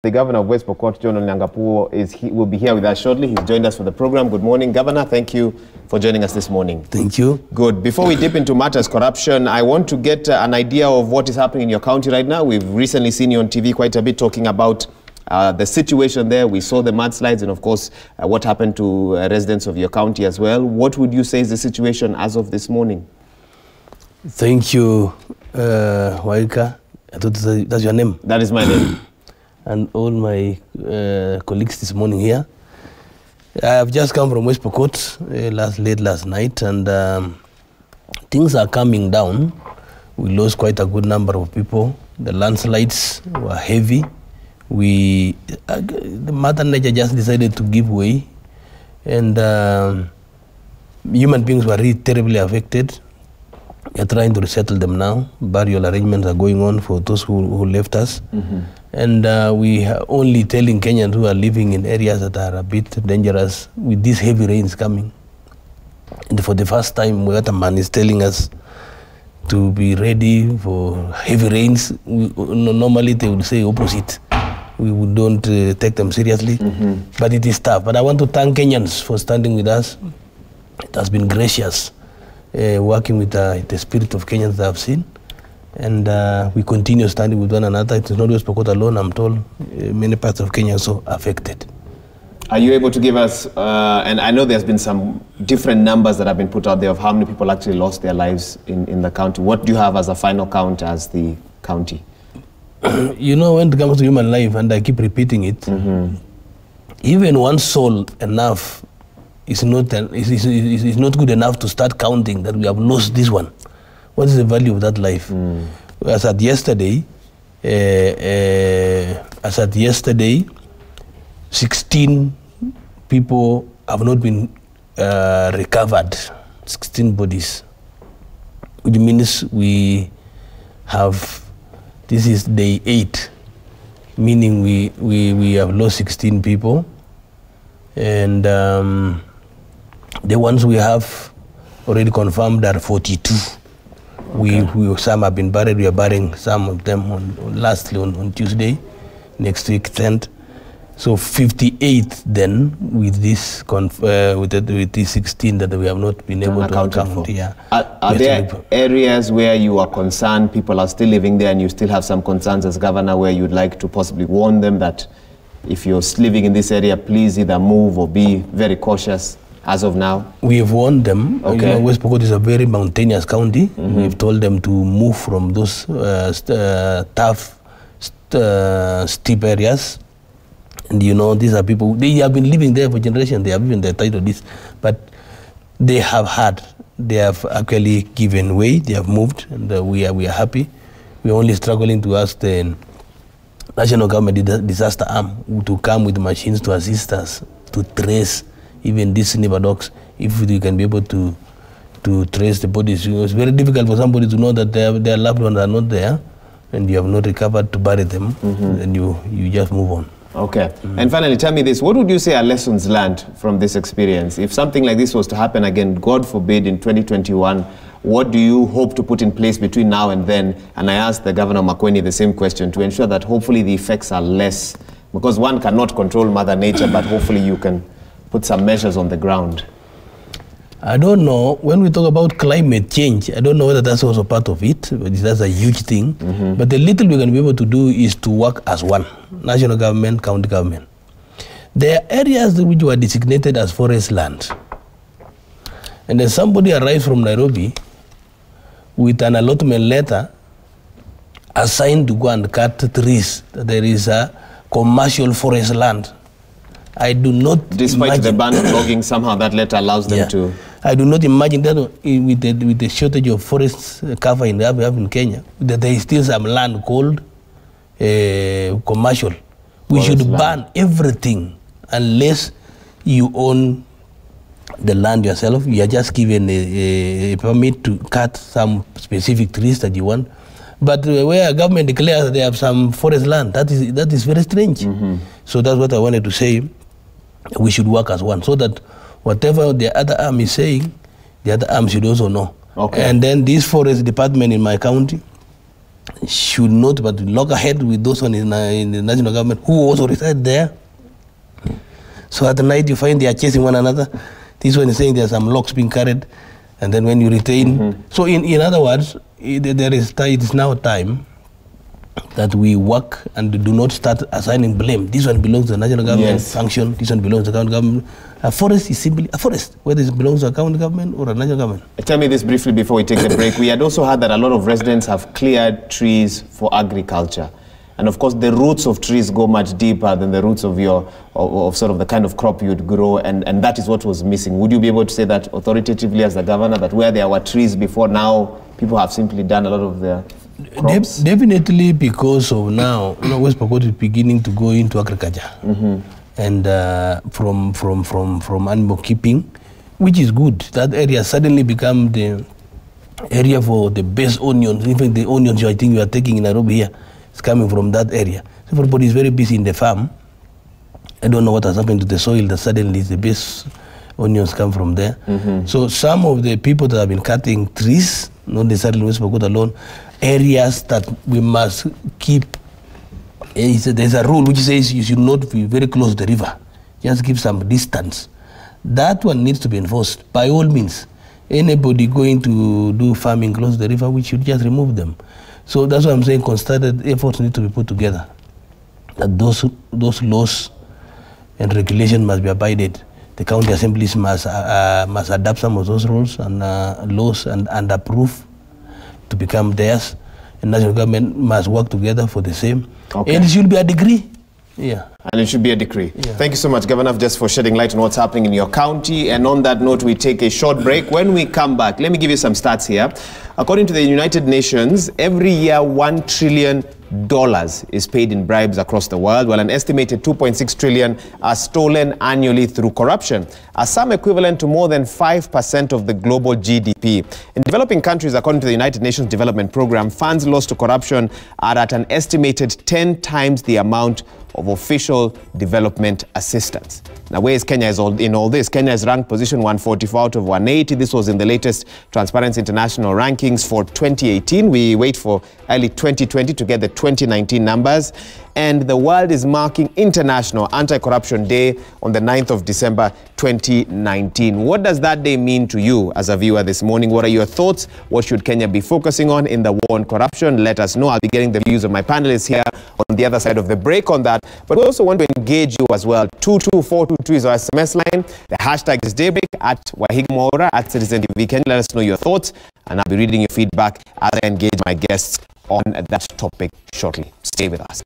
The Governor of West Pokot, John Lunyang'apuo, will be here with us shortly. He's joined us for the program. Good morning, Governor. Thank you for joining us this morning. Thank you. Good. Before we dip into matters corruption, I want to get an idea of what is happening in your county right now. We've recently seen you on TV quite a bit talking about the situation there. We saw the mudslides and, of course, what happened to residents of your county as well. What would you say is the situation as of this morning? Thank you, Waika. I thought that's your name. That is my name. And all my colleagues this morning here. I have just come from West Pokot late last night, and things are coming down. We lost quite a good number of people. The landslides were heavy. The Mother Nature just decided to give way, and human beings were really terribly affected. We are trying to resettle them now. Burial arrangements are going on for those who left us. Mm-hmm. And we are only telling Kenyans who are living in areas that are a bit dangerous with these heavy rains coming. And for the first time, Weatherman is telling us to be ready for heavy rains. Normally, they would say opposite. We don't take them seriously, but it is tough. But I want to thank Kenyans for standing with us. It has been gracious. Working with the spirit of Kenyans that I've seen, and we continue standing with one another. It is not West Pokot alone. I'm told many parts of Kenya are also affected. Are you able to give us, and I know there's been some different numbers that have been put out there of how many people actually lost their lives in the county. What do you have as a final count as the county? You know, when it comes to human life, and I keep repeating it, even one soul enough is not good enough to start counting that we have lost this one. What is the value of that life? As at yesterday, 16 people have not been recovered. 16 bodies, which means we have. This is day 8, meaning we have lost 16 people, and the ones we have already confirmed are 42. Okay. Some have been buried. We are burying some of them lastly on Tuesday, next week 10th. So 58 then with this with these 16 that we have not been able to count. Yeah. Are there areas where you are concerned people are still living there and you still have some concerns as governor where you'd like to possibly warn them that if you're living in this area, please either move or be very cautious? As of now, we have warned them. Okay. You know, West Pokot is a very mountainous county. We've told them to move from those tough, steep areas. And you know, these are people, they have been living there for generations. They have even the title of this, but they have actually given way. They have moved, and we are happy. We are only struggling to ask the national government disaster arm to come with machines to assist us to trace even these neighbor dogs, if we can be able to trace the bodies. It's very difficult for somebody to know that their loved ones are not there and you have not recovered to bury them, and you just move on. Okay. And finally, tell me this, what would you say are lessons learned from this experience? If something like this was to happen again, God forbid, in 2021, what do you hope to put in place between now and then? And I asked the Governor Makueni the same question to ensure that hopefully the effects are less, because one cannot control Mother Nature, but hopefully you can put some measures on the ground. I don't know. When we talk about climate change, I don't know whether that's also part of it, but that's a huge thing. But the little we can be able to do is to work as one, national government, county government. There are areas which were designated as forest land. And then somebody arrives from Nairobi with an allotment letter assigned to go and cut trees. There is a commercial forest land. I do not Despite the ban on logging, somehow that letter allows them to... I do not imagine that with the shortage of forest cover we have in Kenya, that there is still some land called commercial. We should ban everything unless you own the land yourself. You are just given a permit to cut some specific trees that you want. But where a government declares that they have some forest land, that is very strange. So that's what I wanted to say. We should work as one, so that whatever the other arm is saying, the other arm should also know. Okay. And then this forest department in my county should not but lock ahead with those one in the national government who also reside there. So at night you find they are chasing one another. This one is saying there are some locks being carried, and then when you retain. So in other words, it is now time that we work and do not start assigning blame. This one belongs to the national government function, this one belongs to the county government. A forest is simply a forest, whether it belongs to a county government or a national government. Tell me this briefly before we take the break. We had also heard that a lot of residents have cleared trees for agriculture. And of course, the roots of trees go much deeper than the roots of of sort of the kind of crop you'd grow, and that is what was missing. Would you be able to say that authoritatively as the governor, that where there were trees before, now people have simply done a lot of their crops? Definitely, because of now, West Pokot is beginning to go into agriculture, and from animal keeping, which is good. That area suddenly become the area for the best onions. Even the onions I think you are taking in Nairobi here, it's coming from that area. So everybody is very busy in the farm. I don't know what has happened to the soil that suddenly the best onions come from there. So some of the people that have been cutting trees, not necessarily West Pokot alone, areas that we must keep. There's a rule which says you should not be very close to the river. Just keep some distance. That one needs to be enforced by all means. Anybody going to do farming close to the river, we should just remove them. So that's why I'm saying concerted efforts need to be put together. That those laws and regulations must be abided. The county assemblies must adapt some of those rules and laws and approve to become theirs. And national government must work together for the same. Okay. And it should be a decree. Yeah. And it should be a decree. Yeah. Thank you so much, Governor, just for shedding light on what's happening in your county. And on that note, we take a short break. When we come back, let me give you some stats here. According to the United Nations, every year $1 trillion is paid in bribes across the world, while an estimated 2.6 trillion are stolen annually through corruption, a sum equivalent to more than 5% of the global GDP. In developing countries, according to the United Nations Development Program, funds lost to corruption are at an estimated 10 times the amount of official development assistance. Now, where is Kenya in all this? Kenya is ranked position 144 out of 180. This was in the latest Transparency International rankings for 2018. We wait for early 2020 to get the 2019 numbers. And the world is marking International Anti-Corruption Day on the 9th of December 2019. What does that day mean to you as a viewer this morning? What are your thoughts? What should Kenya be focusing on in the war on corruption? Let us know. I'll be getting the views of my panelists here on the other side of the break on that. But we also want to engage you as well. 22422 is our SMS line. The hashtag is Daybreak, at Wahigmora, at Citizen TV Kenya. Let us know your thoughts, and I'll be reading your feedback as I engage my guests on that topic shortly. Stay with us.